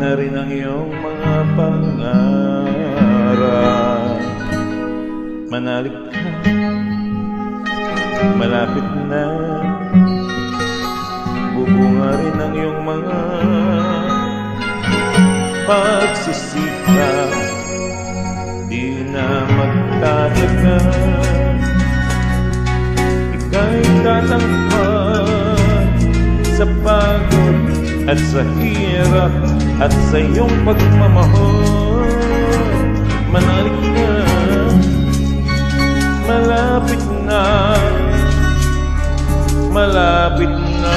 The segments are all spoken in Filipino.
na rin ang iyong mga pangarap. Manalig ka, malapit na. Bubunga rin ang iyong mga pagsisikap. Di na magtatagal, ika'y tatangkad sa pagod at sa hirap at sa iyong pagmamahal. Manalig ka, malapit na, malapit na.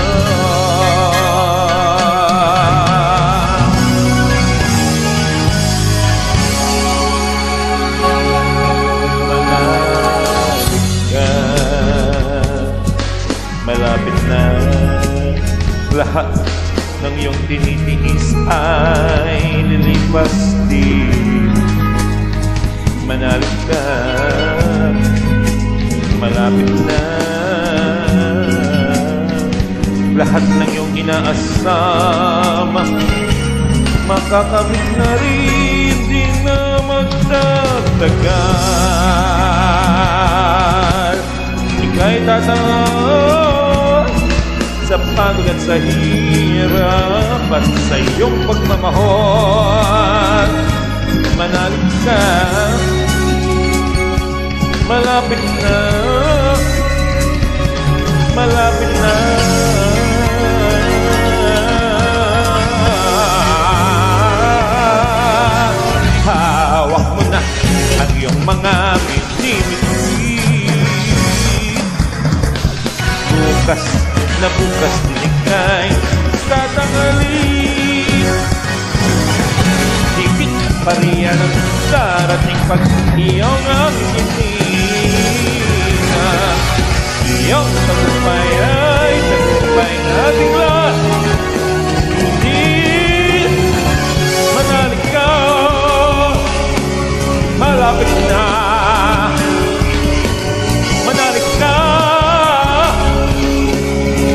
Malapit na, lahat ng iyong tinitiis ay lilipas din. Manalig ka, malapit na, lahat ng iyong inaasama makakamit na rin, di na magtatagal. Ika'y tatawag sa pagod at sa hirap at sa iyong pagmamahal. Manalig ka, malapit na, malapit na. Hawak mo na ang iyong mga minimiti. Bukas na bukas din ika'y tatangalin. Dikit pa riyan ang darating pag iyong ang hininga. Iyong tagumpay ay tagumpay nating lahat. Ngunit manalig ka, malapit na. Manalig ka,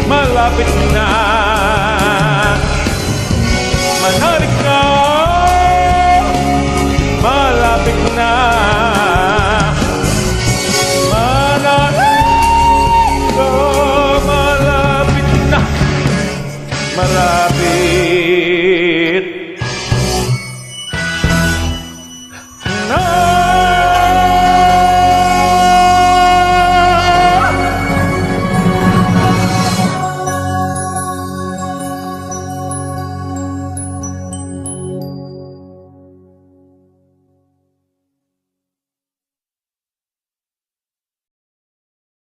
malapit na. Manalig ka, malapit na. Manalig ka, malapit na. Malapit